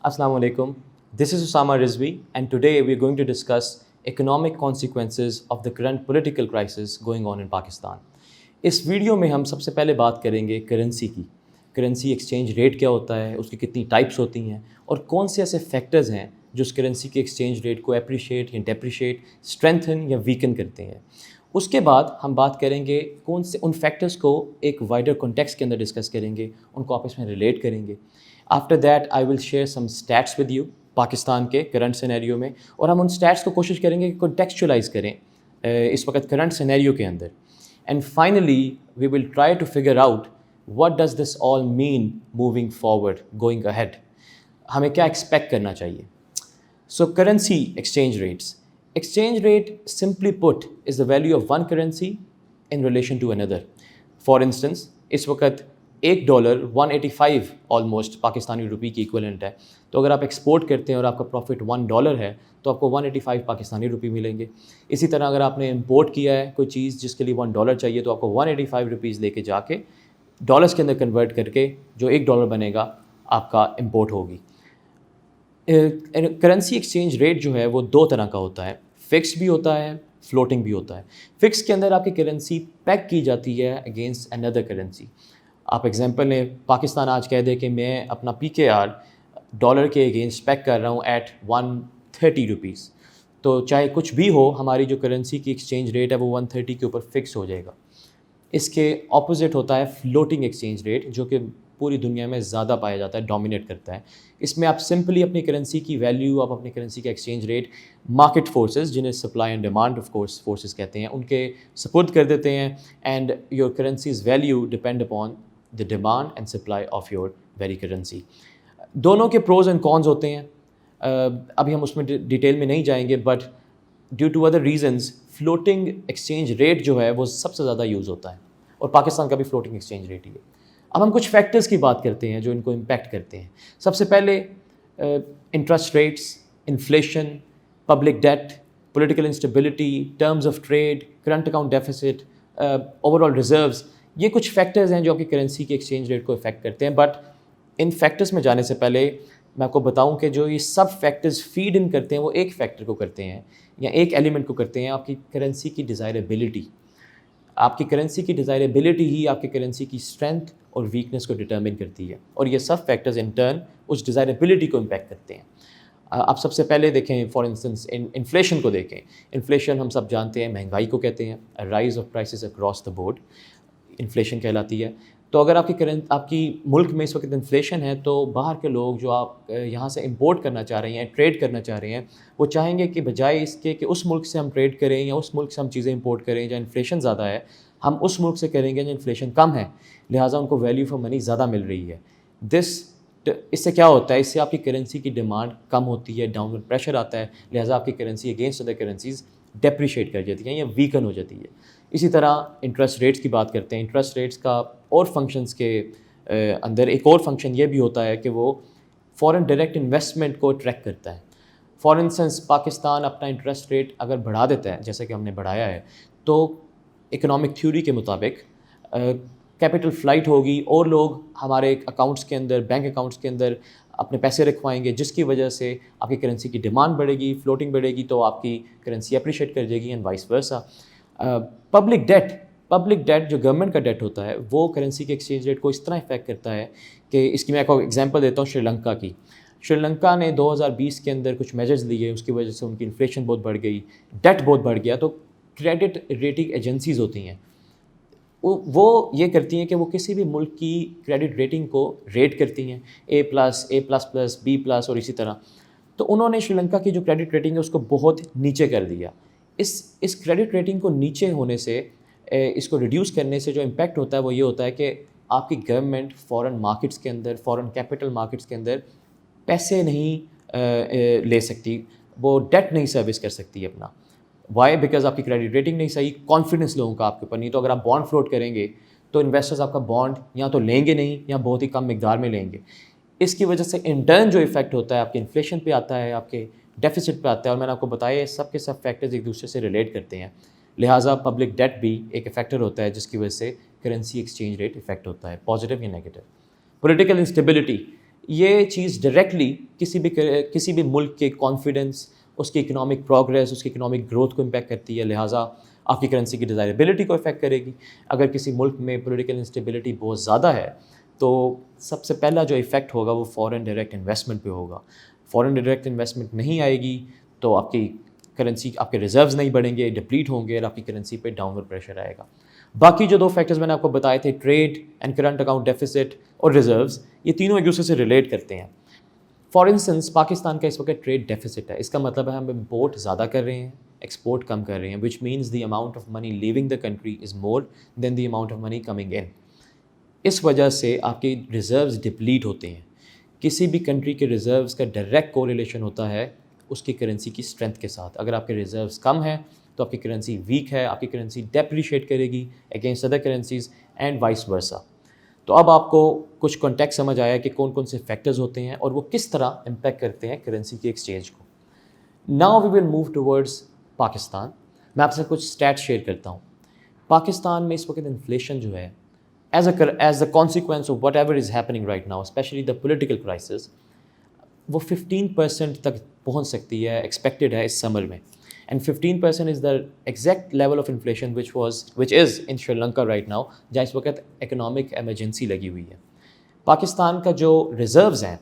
Assalamu alaikum. This is Usama Rizvi, and today we're going to discuss economic consequences of the current political crisis going on in Pakistan. इस video में हम सबसे पहले बात करेंगे currency की। Currency exchange rate क्या होता है, उसकी कितनी टाइप्स होती हैं और कौन से ऐसे फैक्टर्स हैं जो उस करेंसी के एक्सचेंज रेट को एप्रिशिएट या डेप्रिशिएट, स्ट्रेंथन या वीकन करते हैं। उसके बाद हम बात करेंगे कौन से उन फैक्टर्स को एक वाइडर कॉन्टेक्स्ट के अंदर डिस्कस करेंगे, उनको आपस में रिलेट करेंगे। After that I will share some stats with you Pakistan के करंट सिनेरियो में, और हम उन स्टैट्स को कोशिश करेंगे कि कॉन्टेक्चुअलाइज करें इस वक्त करंट सिनेरियो के अंदर। And finally we will try to figure out what does this all mean moving forward going ahead, हमें क्या एक्सपेक्ट करना चाहिए। So currency exchange rates. Exchange rate, simply put, is the value of one currency in relation to another. For instance, इस वक्त $1 185 almost Pakistani रुपये की equivalent है। तो अगर आप एक्सपोर्ट करते हैं और आपका प्रॉफिट $1 है तो आपको 185 पाकिस्तानी रुपये मिलेंगे। इसी तरह अगर आपने इंपोर्ट किया है कोई चीज़ जिसके लिए $1 चाहिए तो आपको 185 रुपीज़ लेके जाके डॉलर्स के अंदर कन्वर्ट करके जो $1 बनेगा आपका इंपोर्ट होगी। करेंसी एक्सचेंज रेट जो है वो दो तरह का होता है, फ़िक्स भी होता है, फ्लोटिंग भी होता है। फ़िक्स के अंदर आपकी करेंसी पैक की जाती है अगेंस्ट अनदर करेंसी। आप एग्जांपल लें, पाकिस्तान आज कह दे कि मैं अपना PKR डॉलर के अगेंस्ट पैक कर रहा हूँ एट 130 रुपीज़, तो चाहे कुछ भी हो हमारी जो करेंसी की एक्सचेंज रेट है वो 130 के ऊपर फ़िक्स हो जाएगा। इसके ऑपोजिट होता है फ्लोटिंग एक्सचेंज रेट, जो कि पूरी दुनिया में ज़्यादा पाया जाता है, डोमिनेट करता है। इसमें आप सिंपली अपनी करेंसी की वैल्यू, आप अपनी करेंसी का एक्सचेंज रेट मार्केट फोर्सेस, जिन्हें supply and demand of course forces कहते हैं, उनके सपुर्द कर देते हैं। And your currencies value depend upon the demand and supply of your very currency. दोनों के प्रोज एंड कॉन्स होते हैं, अभी हम उसमें डिटेल में नहीं जाएंगे, but due to other reasons floating exchange rate जो है वो सबसे ज़्यादा यूज़ होता है, और पाकिस्तान का भी फ्लोटिंग एक्सचेंज रेट ही है। अब हम कुछ फैक्टर्स की बात करते हैं जो इनको इम्पैक्ट करते हैं। सबसे पहले interest rates, inflation, public debt, political instability, terms of trade, current account deficit, overall reserves, ये कुछ फैक्टर्स हैं जो आपकी करेंसी के एक्सचेंज रेट को इफेक्ट करते हैं। बट इन फैक्टर्स में जाने से पहले मैं आपको बताऊं कि जो ये सब फैक्टर्स फीड इन करते हैं वो एक फैक्टर को करते हैं या एक एलिमेंट को करते हैं, आपकी करेंसी की डिज़ायरेबिलिटी। आपकी करेंसी की डिज़ायरेबिलिटी ही आपकी करेंसी की स्ट्रेंथ और वीकनेस को डिटर्मिन करती है, और ये सब फैक्टर्स इन टर्न उस डिज़ायरेबिलिटी को इम्पैक्ट करते हैं। आप सबसे पहले देखें, फॉर इंस्टेंस इन्फ्लेशन को देखें। इन्फ्लेशन हम सब जानते हैं महंगाई को कहते हैं, rise of prices across the board inflation कहलाती है। तो अगर आपकी मुल्क में इस वक्त इन्फ्लेशन है तो बाहर के लोग जो आप यहाँ से इंपोर्ट करना चाह रहे हैं, ट्रेड करना चाह रहे हैं, वो चाहेंगे कि बजाय इसके कि उस मुल्क से हम ट्रेड करें या उस मुल्क से हम चीज़ें इंपोर्ट करें जहाँ इन्फ्लेशन ज़्यादा है, हम उस मुल्क से करेंगे जहाँ इन्फ्लेशन कम है, लिहाजा उनको वैल्यू फॉर मनी ज़्यादा मिल रही है। इससे क्या होता है, इससे आपकी करेंसी की डिमांड कम होती है, डाउनवर्ड प्रेशर आता है, लिहाजा आपकी currency against other currencies depreciate कर जाती हैं या वीकन हो जाती है। इसी तरह इंटरेस्ट रेट्स की बात करते हैं। इंटरेस्ट रेट्स का और फंक्शंस के अंदर एक और फंक्शन ये भी होता है कि वो फॉरेन डायरेक्ट इन्वेस्टमेंट को ट्रैक करता है। फॉर इंस्टेंस पाकिस्तान अपना इंटरेस्ट रेट अगर बढ़ा देता है, जैसे कि हमने बढ़ाया है, तो इकोनॉमिक थ्योरी के मुताबिक कैपिटल फ़्लाइट होगी और लोग हमारे अकाउंट्स के अंदर, बैंक अकाउंट्स के अंदर अपने पैसे रखवाएंगे, जिसकी वजह से आपकी करेंसी की डिमांड बढ़ेगी, फ्लोटिंग बढ़ेगी, तो आपकी करेंसी अप्रिशिएट कर जाएगी and vice versa. Public debt जो गवर्नमेंट का डेट होता है वो करेंसी के एक्सचेंज रेट को इस तरह इफेक्ट करता है कि इसकी मैं आपको एग्जांपल देता हूँ श्रीलंका की। श्रीलंका ने 2020 के अंदर कुछ मेजर्स लिए, उसकी वजह से उनकी इन्फ्लेशन बहुत बढ़ गई, डेट बहुत बढ़ गया। तो क्रेडिट रेटिंग एजेंसीज होती हैं, वो ये करती हैं कि वो किसी भी मुल्क की क्रेडिट रेटिंग को रेट करती हैं, A+, B+, और इसी तरह। तो उन्होंने श्रीलंका की जो क्रेडिट रेटिंग है उसको बहुत नीचे कर दिया। इस क्रेडिट रेटिंग को नीचे होने से, इसको रिड्यूस करने से जो इम्पैक्ट होता है वो ये होता है कि आपकी गवर्नमेंट फॉरेन मार्केट्स के अंदर, फॉरेन कैपिटल मार्केट्स के अंदर पैसे नहीं ले सकती, वो डेट नहीं सर्विस कर सकती अपना। वाई? बिकॉज आपकी क्रेडिट रेटिंग नहीं सही, कॉन्फिडेंस लोगों का आपके ऊपर नहीं। तो अगर आप बॉन्ड फ्लोट करेंगे तो इन्वेस्टर्स आपका बॉन्ड या तो लेंगे नहीं या बहुत ही कम मिकदार में लेंगे। इसकी वजह से इंटर्न जो इफेक्ट होता है आपके इन्फ्लेशन पे आता है, आपके डेफिसिट पे आता है, और मैंने आपको बताया सब के सब फैक्टर्स एक दूसरे से रिलेट करते हैं। लिहाजा पब्लिक डेट भी एक फैक्टर होता है जिसकी वजह से करेंसी एक्सचेंज रेट इफेक्ट होता है, पॉजिटिव या नेगेटिव। पॉलिटिकल इंस्टेबिलिटी, ये चीज़ डायरेक्टली کسی بھی ملک کے کانفیڈنس، اس کی اکنامک پروگریس، اس کی اکنامک گروتھ کو امپیکٹ کرتی ہے، لہٰذا آپ کی کرنسی کی ڈیزائربلٹی کو افیکٹ کرے گی۔ اگر کسی ملک میں پولیٹیکل انسٹیبلٹی بہت زیادہ ہے تو سب سے پہلا جو ایفیکٹ ہوگا وہ فارن ڈائریکٹ انویسٹمنٹ پہ ہوگا۔ فارن ڈائریکٹ انویسٹمنٹ نہیں آئے گی تو آپ کی کرنسی، آپ کے ریزروز نہیں بڑھیں گے، ڈپلیٹ ہوں گے، اور آپ کی کرنسی پہ ڈاؤنورڈ پریشر آئے گا۔ باقی جو 2 فیکٹرز میں نے آپ کو بتائے تھے، trade and current account deficit اور ریزروز، یہ تینوں ایک دوسرے سے ریلیٹ کرتے ہیں۔ فار انسٹنس پاکستان کا اس وقت ٹریڈ ڈیفیسٹ ہے، اس کا مطلب ہے ہم امپورٹ زیادہ کر رہے ہیں، ایکسپورٹ کم کر رہے ہیں، which means the amount of money leaving the country is more than the amount of money coming in. اس وجہ سے آپ کے ریزروز ڈپلیٹ ہوتے ہیں۔ کسی بھی کنٹری کے ریزروز کا ڈائریکٹ کوریلیشن ہوتا ہے اس کی کرنسی کی اسٹرینتھ کے ساتھ۔ اگر آپ کے ریزروز کم ہیں تو آپ کی کرنسی ویک ہے، آپ کی کرنسی ڈیپریشیٹ کرے گی against other currencies and vice versa. تو اب آپ کو کچھ کانٹیکٹ سمجھ آیا کہ کون کون سے فیکٹرز ہوتے ہیں اور وہ کس طرح امپیکٹ کرتے ہیں کرنسی کی ایکسچینج کو۔ Now we will move towards Pakistan. میں آپ سے کچھ اسٹیٹس شیئر کرتا ہوں۔ پاکستان میں اس وقت انفلیشن جو ہے as the consequence of whatever is happening right now, especially the political crisis, وہ 15% تک پہنچ سکتی ہے، ایکسپیکٹڈ ہے اس سمر میں۔ And 15% is the exact level of inflation which is in Sri Lanka right now, جہاں اس وقت اکنامک ایمرجنسی لگی ہوئی ہے۔ پاکستان کا جو ریزروز ہیں،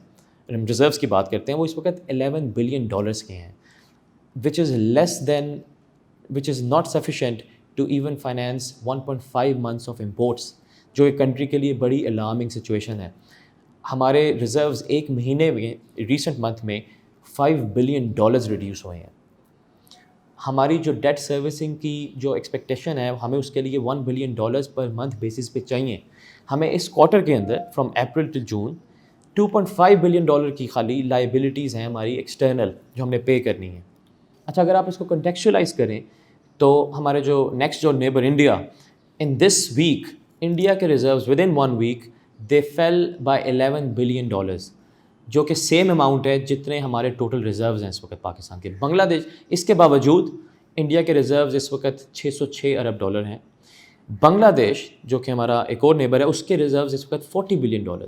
ریزروز کی بات کرتے ہیں، وہ اس وقت $11 بلین کے ہیں، which is not sufficient to even finance 1.5 months of imports، جو ایک کنٹری کے لیے بڑی الارمنگ سچویشن ہے۔ ہمارے ریزروز ایک مہینے میں، ریسنٹ منتھ میں $5 بلین ریڈیوس ہوئے ہیں۔ ہماری جو ڈیٹ سروسنگ کی جو ایکسپیکٹیشن ہے، ہمیں اس کے لیے $1 بلین پر منتھ بیسس پہ چاہیے۔ ہمیں اس کوارٹر کے اندر from April to June $2.5 billion کی خالی لائبلٹیز ہیں ہماری ایکسٹرنل، جو ہم نے پے کرنی ہے۔ اچھا، اگر آپ اس کو کنٹیکچولائز کریں تو ہمارے جو نیکسٹ جو neighbour India, in this week India کے reserves within 1 week they fell by $11 billion, جو کہ سیم اماؤنٹ ہے جتنے ہمارے ٹوٹل ریزروز ہیں اس وقت پاکستان کے۔ بنگلہ دیش، اس کے باوجود انڈیا کے ریزروز اس وقت $606 ارب ہیں۔ بنگلہ دیش جو کہ ہمارا ایک اور نیبر ہے، اس کے ریزروز اس وقت $40 بلین ہیں۔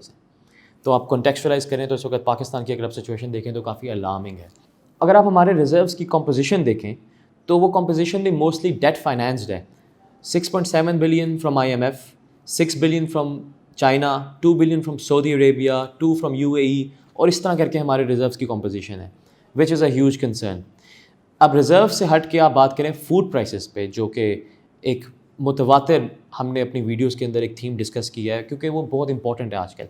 تو آپ کنٹیکچولائز کریں تو اس وقت پاکستان کی اگر آپ سچویشن دیکھیں تو کافی الارمنگ ہے۔ اگر آپ ہمارے ریزروز کی کمپوزیشن دیکھیں تو وہ کمپوزیشن بھی موسٹلی ڈیٹ فائنینسڈ ہے۔ 6.7 billion from IMF، 6 billion from China, 2 billion from Saudi Arabia, 2 from UAE، اور اس طرح کر کے ہمارے ریزروز کی کمپوزیشن ہے، وچ از اے ہیوج کنسرن۔ اب ریزرو سے ہٹ کے آپ بات کریں فوڈ پرائسز پہ، جو کہ ایک متواتر ہم نے اپنی ویڈیوز کے اندر ایک تھیم ڈسکس کیا ہے، کیونکہ وہ بہت امپورٹنٹ ہے آج کل۔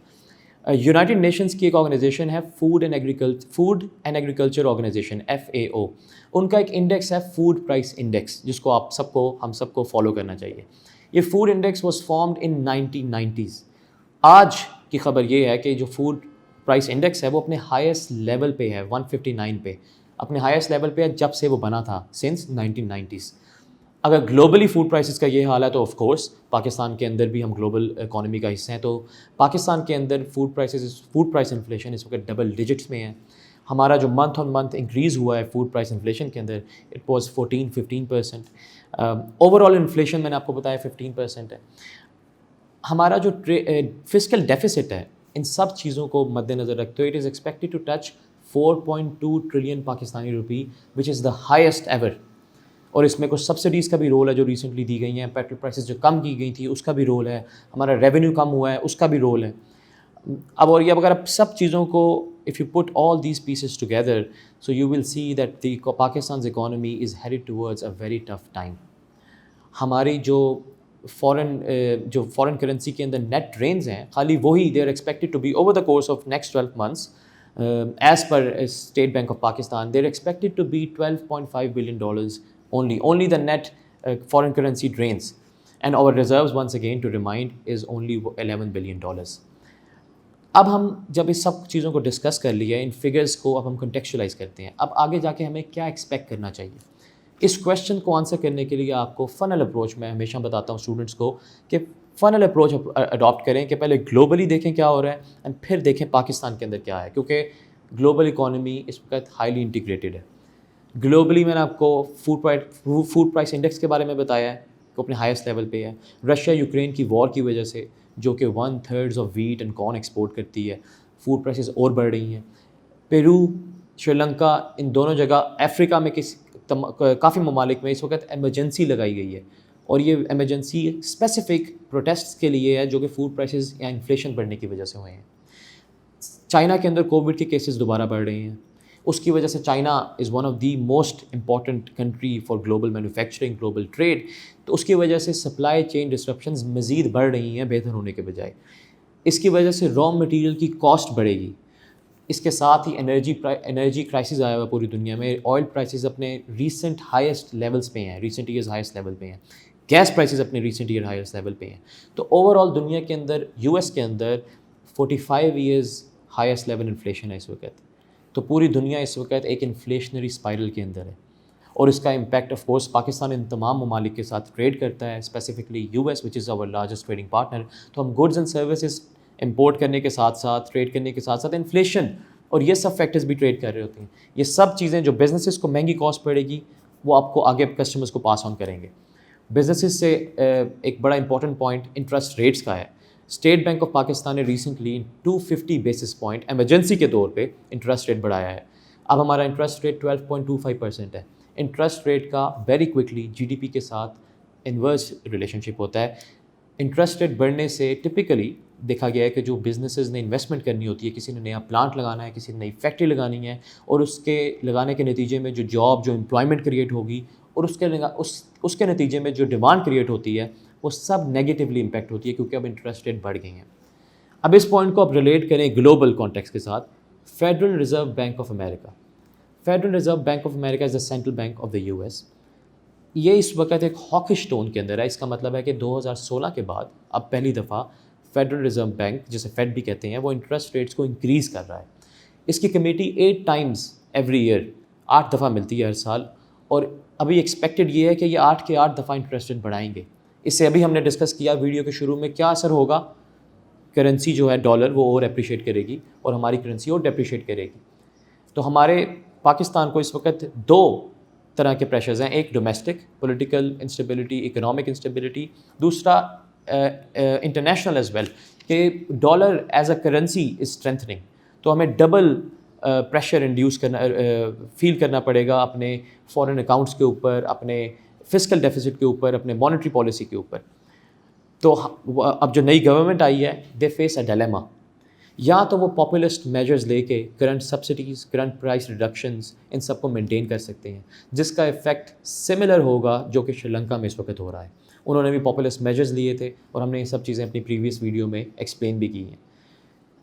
یونائٹڈ نیشنز کی ایک آرگنائزیشن ہے food and agriculture organization, FAO، ان کا ایک انڈیکس ہے فوڈ پرائس انڈیکس، جس کو ہم سب کو فالو کرنا چاہیے۔ یہ food index was formed in 1990s۔ آج کی خبر یہ ہے کہ جو فوڈ پرائس انڈیکس ہے وہ اپنے ہائیسٹ لیول پہ ہے، 159 پہ، اپنے ہائیسٹ لیول پہ ہے جب سے وہ بنا تھا، سنس 1990s۔ اگر گلوبلی فوڈ پرائسز کا یہ حال ہے تو آف کورس پاکستان کے اندر بھی ہم گلوبل اکانومی کا حصہ ہیں، تو پاکستان کے اندر فوڈ پرائس انفلیشن اس وقت ڈبل ڈیجٹس میں ہے۔ ہمارا جو منتھ آن منتھ انکریز ہوا ہے فوڈ پرائس انفلیشن کے اندر، it was 15%۔ Overall inflation میں نے آپ کو بتایا 15% ہے۔ ہمارا جو فسکل ڈیفیسٹ ہے، ان سب چیزوں کو مد نظر رکھتے ہوئے it is expected to touch 4.2 trillion Pakistani rupee, which is the highest ever. اور اس میں کچھ سبسڈیز کا بھی رول ہے جو ریسنٹلی دی گئی ہیں، پیٹرول پرائسز جو کم کی گئی تھی اس کا بھی رول ہے، ہمارا ریونیو کم ہوا ہے اس کا بھی رول ہے۔ اب اور یہ اگر آپ سب چیزوں کو if you put all these pieces together, so you will see that the Pakistan's economy is headed towards a very tough time. ہماری جو فارن کرنسی کے اندر نیٹ ڈرینز ہیں، خالی وہی they are expected to be over the course of next 12 months as per state bank of Pakistan, they are expected to be $12.5 billion only the net foreign currency drains, and our reserves once again to remind is only $11 billion. اب ہم جب اس سب چیزوں کو discuss کر لیا، ان figures کو اب ہم کنٹیکچولائز کرتے ہیں، اب آگے جا کے ہمیں کیا ایکسپیکٹ کرنا چاہیے۔ اس کویشچن کو آنسر کرنے کے لیے آپ کو فنل اپروچ، میں ہمیشہ بتاتا ہوں اسٹوڈنٹس کو کہ فنل اپروچ اڈاپٹ کریں، کہ پہلے گلوبلی دیکھیں کیا ہو رہا ہے اینڈ پھر دیکھیں پاکستان کے اندر کیا ہے، کیونکہ گلوبل اکانومی اس وقت ہائیلی انٹیگریٹڈ ہے۔ گلوبلی میں نے آپ کو فوڈ پرائس انڈیکس کے بارے میں بتایا ہے کہ اپنے ہائیسٹ لیول پہ ہے۔ رشیا یوکرین کی وار کی وجہ سے، جو کہ 1/3 of wheat and corn export کرتی ہے، فوڈ پرائسز اور بڑھ رہی ہیں۔ पेरू, श्रीलंका, इन दोनों जगह अफ्रीका में काफ़ी ममालिक में इस वक्त एमरजेंसी लगाई गई है, और ये एमरजेंसी स्पेसिफिक प्रोटेस्ट्स के लिए है जो कि फूड प्राइसेस या इन्फ्लेशन बढ़ने की वजह से हुए हैं। चाइना के अंदर कोविड के केसेस दोबारा बढ़ रहे हैं, उसकी वजह से China is one of the most important country for global manufacturing, global trade, तो उसकी वजह से सप्लाई चेन डिस्ट्रप्शंस मज़ीद बढ़ रही हैं बेहतर होने के बजाय। इसकी वजह से रॉ मटेरियल की कॉस्ट बढ़ेगी। इसके साथ ही एनर्जी क्राइसिस आया हुआ पूरी दुनिया में। ऑयल प्राइसेस अपने रीसेंट हाईएस्ट लेवल्स पे हैं, रीसेंट ईयर्स हाईएस्ट लेवल पे हैं। गैस प्राइसेस अपने रीसेंट ईयर हाईएस्ट लेवल पे हैं। तो ओवरऑल दुनिया के अंदर, यूएस के अंदर 45 ईयर्स हाईएस्ट लेवल इन्फ्लेशन है इस वक्त। तो पूरी दुनिया इस वक्त एक इन्फ्लेशनरी स्पाइरल के अंदर है, और इसका इम्पैक्ट ऑफ कोर्स पाकिस्तान इन तमाम ममालिक के साथ ट्रेड करता है, specifically US which is our largest trading partner. तो हम गुड्स एंड सर्विसेज इंपोर्ट करने के साथ साथ, ट्रेड करने के साथ साथ इन्फ्लेशन और ये सब फैक्टर्स भी ट्रेड कर रहे होते हैं। ये सब चीज़ें जो बिजनेसेस को महंगी कॉस्ट पड़ेगी वो आपको आगे कस्टमर्स को पास ऑन करेंगे। बिजनेसेस से एक बड़ा इंपॉर्टेंट पॉइंट इंटरेस्ट रेट्स का है। स्टेट बैंक ऑफ पाकिस्तान ने रिसेंटली 250 बेसिस पॉइंट एमरजेंसी के तौर पे इंटरेस्ट रेट बढ़ाया है। अब हमारा इंटरेस्ट रेट 12.25% है। इंटरेस्ट रेट का वेरी क्विकली जीडीपी के साथ इन्वर्स रिलेशनशिप होता है। इंटरेस्ट रेट बढ़ने से टिपिकली देखा गया है कि जो बिजनेसेस ने इन्वेस्टमेंट करनी होती है, किसी ने नया प्लांट लगाना है, किसी ने नई फैक्ट्री लगानी है, और उसके लगाने के नतीजे में जो जॉब, जो एम्प्लॉयमेंट क्रिएट होगी, और उसके नतीजे में जो डिमांड क्रिएट होती है, वो सब नेगेटिवली इम्पैक्ट होती है, क्योंकि अब इंटरेस्ट रेट बढ़ गई हैं। अब इस पॉइंट को आप रिलेट करें ग्लोबल कॉन्टेक्स्ट के साथ। Federal reserve bank of America, federal reserve bank of America is the central bank of the US. ये इस वक्त एक हॉकिश टोन के अंदर है। इसका मतलब है कि 2016 के बाद अब पहली दफ़ा फेडरल रिजर्व बैंक, जिसे फेड भी कहते हैं, वो इंटरेस्ट रेट्स को इंक्रीज़ कर रहा है। इसकी कमेटी 8 टाइम्स एवरी ईयर, 8 दफ़ा मिलती है हर साल, और अभी एक्सपेक्टेड ये है कि ये 8 के 8 दफ़ा इंटरेस्ट रेट बढ़ाएंगे। इससे अभी हमने डिस्कस किया वीडियो के शुरू में क्या असर होगा। करेंसी जो है डॉलर वो और एप्रिशिएट करेगी और हमारी करेंसी और डेप्रिशिएट करेगी। तो हमारे पाकिस्तान को इस वक्त 2 तरह के प्रेशर्स हैं, एक domestic political instability, economic instability, दूसरा इंटरनेशनल एज वेल कि dollar as a currency is strengthening. तो हमें डबल प्रेशर इंड्यूस फील करना पड़ेगा अपने फॉरेन अकाउंट्स के ऊपर, अपने फिस्कल डेफिसिट के ऊपर, अपने मॉनेटरी पॉलिसी के ऊपर। तो अब जो नई गवर्नमेंट आई है, दे फेस अ डिलेमा। या तो वो पॉपुलिस्ट मेजर्स लेके current subsidies, current price reductions, इन सब को मेंटेन कर सकते हैं, जिसका इफ़ेक्ट सिमिलर होगा जो कि श्रीलंका में इस वक्त हो रहा है। उन्होंने भी पॉपुलिस्ट मेजर्स लिए थे और हमने ये सब चीज़ें अपनी प्रीवियस वीडियो में एक्सप्लेन भी की हैं।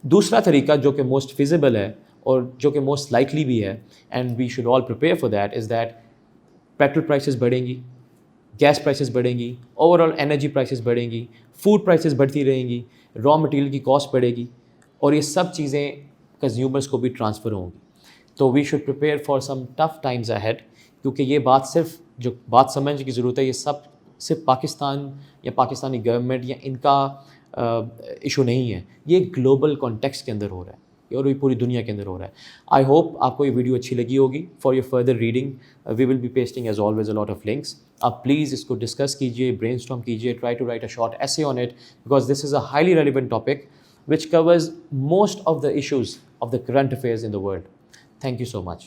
दूसरा तरीका जो कि मोस्ट फिजिबल है और जो कि मोस्ट लाइकली भी है, and we should all prepare for that, is that petrol prices बढ़ेंगी, गैस प्राइसेस बढ़ेंगी, ओवरऑल एनर्जी प्राइसेस बढ़ेंगी, फूड प्राइसेस बढ़ती रहेंगी, रॉ मटेरियल की कॉस्ट बढ़ेगी, और ये सब चीज़ें कंज्यूमर्स को भी ट्रांसफ़र होंगी। तो we should prepare for some tough times ahead, क्योंकि ये बात सिर्फ जो बात समझने की ज़रूरत है, ये सब सिर्फ पाकिस्तान या पाकिस्तानी गवर्नमेंट या इनका इशू नहीं है, ये ग्लोबल कॉन्टेक्स्ट के अंदर हो रहा है और ये पूरी दुनिया के अंदर हो रहा है। आई होप आपको ये वीडियो अच्छी लगी होगी। For your further reading we will be pasting as always a lot of links. आप प्लीज़ इसको डिस्कस कीजिए, ब्रेनस्टॉर्म कीजिए, try to write a short essay on it, because this is a highly relevant topic which covers most of the issues of the current affairs in the world. Thank you so much.